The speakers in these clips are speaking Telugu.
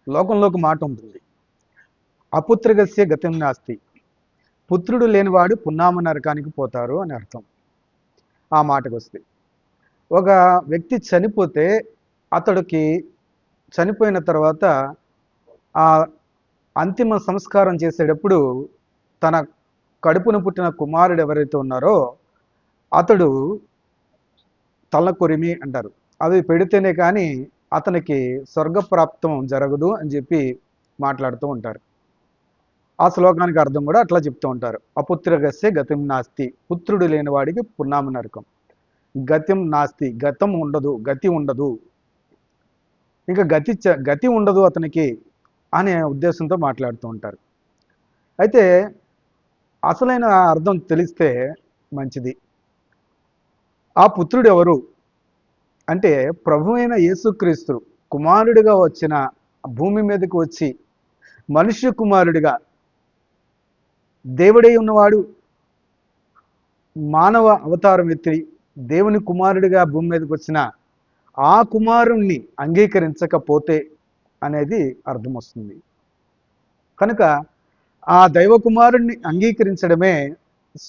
లోకంలో ఒక మాట ఉంటుంది, అపుత్రగస్య గతం నాస్తి, పుత్రుడు లేనివాడు పున్నామ నరకానికి పోతారు అని అర్థం. ఆ మాటకు వస్తే ఒక వ్యక్తి చనిపోతే అతడికి చనిపోయిన తర్వాత ఆ అంతిమ సంస్కారం చేసేటప్పుడు తన కడుపున పుట్టిన కుమారుడు ఎవరైతే ఉన్నారో అతడు తలకొరిమి అంటారు, అవి పెడితేనే కానీ అతనికి స్వర్గప్రాప్తం జరగదు అని చెప్పి మాట్లాడుతూ ఉంటారు. ఆ శ్లోకానికి అర్థం కూడా అట్లా చెప్తూ ఉంటారు, అపుత్రగస్య గతిం నాస్తి, పుత్రుడు లేని వాడికి పున్నామ నరకం. గతిం నాస్తి, గతం ఉండదు, గతి ఉండదు, ఇంకా గతి ఉండదు అతనికి అనే ఉద్దేశంతో మాట్లాడుతూ ఉంటారు. అయితే అసలైన అర్థం తెలిస్తే మంచిది. ఆ పుత్రుడు ఎవరు అంటే ప్రభు అయిన యేసుక్రీస్తు కుమారుడిగా వచ్చిన భూమి మీదకి వచ్చి మనుష్య కుమారుడిగా దేవుడై ఉన్నవాడు మానవ అవతారం ఎత్తి దేవుని కుమారుడిగా భూమి మీదకి వచ్చిన ఆ కుమారుణ్ణి అంగీకరించకపోతే అనేది అర్థం వస్తుంది. కనుక ఆ దైవ కుమారుణ్ణి అంగీకరించడమే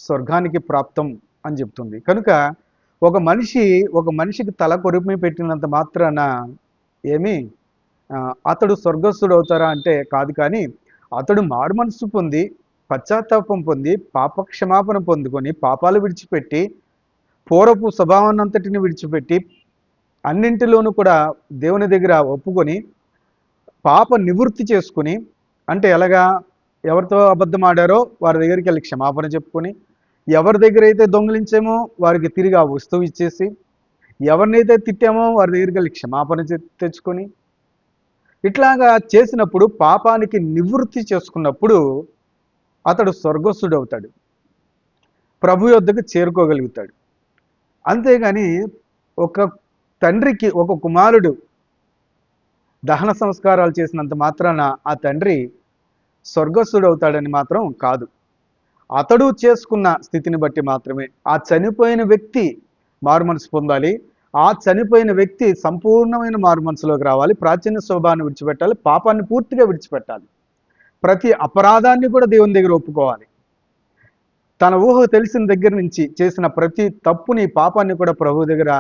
స్వర్గానికి ప్రాప్తం అని చెప్తుంది. కనుక ఒక మనిషికి తల కొరిమి పెట్టినంత మాత్రాన ఏమి అతడు స్వర్గస్థుడు అవుతారా అంటే కాదు. కానీ అతడు మారు మనసు పొంది పశ్చాత్తాపం పొంది పాపక్షమాపణ పొందుకొని పాపాలు విడిచిపెట్టి పూర్వపు స్వభావాన్నంతటిని విడిచిపెట్టి అన్నింటిలోనూ కూడా దేవుని దగ్గర ఒప్పుకొని పాప నివృత్తి చేసుకుని, అంటే ఎలాగా, ఎవరితో అబద్ధం ఆడారో వారి దగ్గరికి వెళ్ళి క్షమాపణ చెప్పుకొని, ఎవరి దగ్గర అయితే దొంగిలించామో వారికి తిరిగి ఆ వస్తువు ఇచ్చేసి, ఎవరినైతే తిట్టామో వారి దగ్గరికి వెళ్ళి క్షమాపణ తెచ్చుకొని, ఇట్లాగా చేసినప్పుడు పాపానికి నివృత్తి చేసుకున్నప్పుడు అతడు స్వర్గస్థుడు అవుతాడు, ప్రభు యొద్దకు చేరుకోగలుగుతాడు. అంతేగాని ఒక తండ్రికి ఒక కుమారుడు దహన సంస్కారాలు చేసినంత మాత్రాన ఆ తండ్రి స్వర్గస్థుడు అవుతాడని మాత్రం కాదు. అతడు చేసుకున్న స్థితిని బట్టి మాత్రమే ఆ చనిపోయిన వ్యక్తి మారు మనసు పొందాలి. ఆ చనిపోయిన వ్యక్తి సంపూర్ణమైన మారు మనసులోకి రావాలి, ప్రాచీన స్వభావాన్ని విడిచిపెట్టాలి, పాపాన్ని పూర్తిగా విడిచిపెట్టాలి, ప్రతి అపరాధాన్ని కూడా దేవుని దగ్గర ఒప్పుకోవాలి. తన ఊహ తెలిసిన దగ్గర నుంచి చేసిన ప్రతి తప్పుని పాపాన్ని కూడా ప్రభు దగ్గర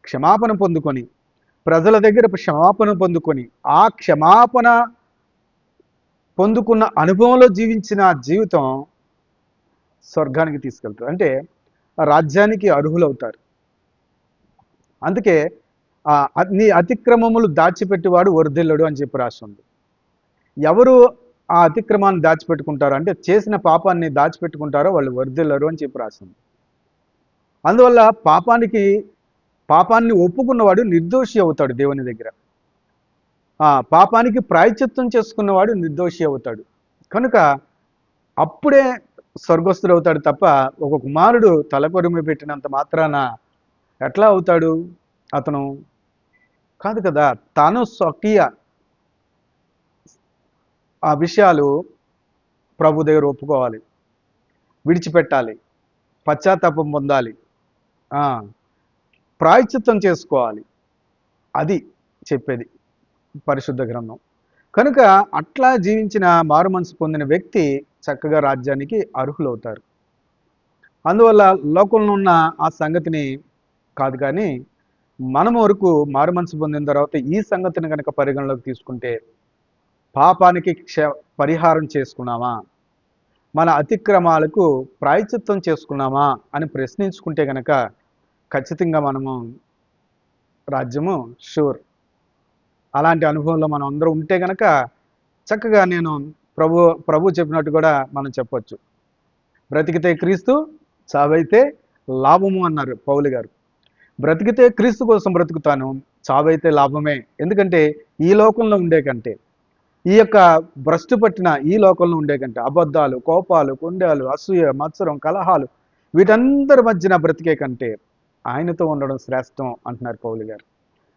క్షమాపణ పొందుకొని, ప్రజల దగ్గర క్షమాపణ పొందుకొని, ఆ క్షమాపణ పొందుకున్న అనుభవంలో జీవించిన జీవితం స్వర్గానికి తీసుకెళ్తారు, అంటే రాజ్యానికి అర్హులవుతారు. అందుకే నీ అతిక్రమములు దాచిపెట్టేవాడు వర్ధిల్లడు అని చెప్పి రాస్తుంది. ఎవరు ఆ అతిక్రమాన్ని దాచిపెట్టుకుంటారో, అంటే చేసిన పాపాన్ని దాచిపెట్టుకుంటారో వాళ్ళు వర్ధిల్లరు అని చెప్పి రాస్తుంది. అందువల్ల పాపాన్ని ఒప్పుకున్నవాడు నిర్దోషి అవుతాడు దేవుని దగ్గర. పాపానికి ప్రాయశ్చిత్తం చేసుకున్నవాడు నిర్దోషి అవుతాడు. కనుక అప్పుడే స్వర్గస్థుడు అవుతాడు తప్ప ఒక కుమారుడు తలకొరిమి పెట్టినంత మాత్రాన ఎట్లా అవుతాడు అతను? కాదు కదా. తాను స్వకీయ ఆ విషయాలు ప్రభు దగ్గర ఒప్పుకోవాలి, విడిచిపెట్టాలి, పశ్చాత్తాపం పొందాలి, ప్రాయశ్చిత్తం చేసుకోవాలి. అది చెప్పేది పరిశుద్ధ గ్రంథం. కనుక అట్లా జీవించిన మారు మనసు పొందిన వ్యక్తి చక్కగా రాజ్యానికి అర్హులవుతారు. అందువల్ల లోకంలో ఉన్న ఆ సంగతిని కాదు, కానీ మనం వరకు మారు మనసు పొందిన తర్వాత ఈ సంగతిని కనుక పరిగణలోకి తీసుకుంటే, పాపానికి పరిహారం చేసుకున్నామా, మన అతిక్రమాలకు ప్రాయశ్చిత్తం చేసుకున్నామా అని ప్రశ్నించుకుంటే కనుక ఖచ్చితంగా మనము రాజ్యము షూర్. అలాంటి అనుభవంలో మనం అందరూ ఉంటే కనుక చక్కగా నేను ప్రభు చెప్పినట్టు కూడా మనం చెప్పొచ్చు, బ్రతికితే క్రీస్తు, చావైతే లాభము అన్నారు పౌలు గారు. బ్రతికితే క్రీస్తు కోసం బ్రతుకుతాను, చావైతే లాభమే. ఎందుకంటే ఈ లోకంలో ఉండే కంటే, ఈ యొక్క భ్రష్టు పట్టిన ఈ లోకంలో ఉండే కంటే, అబద్ధాలు, కోపాలు, కుండాలు, అసూయ, మత్సరం, కలహాలు వీటందరి మధ్యన బ్రతికే కంటే ఆయనతో ఉండడం శ్రేష్టం అంటున్నారు పౌలు గారు.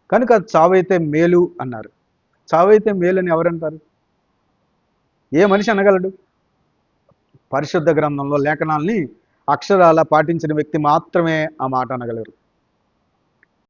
కనుక చావైతే మేలు అన్నారు. చావైతే మేలు అని ఎవరంటారు? ఏ మనిషి అనగలడు? పరిశుద్ధ గ్రంథంలో లేఖనాల్ని అక్షరాల పాటించిన వ్యక్తి మాత్రమే ఆ మాట అనగలరు.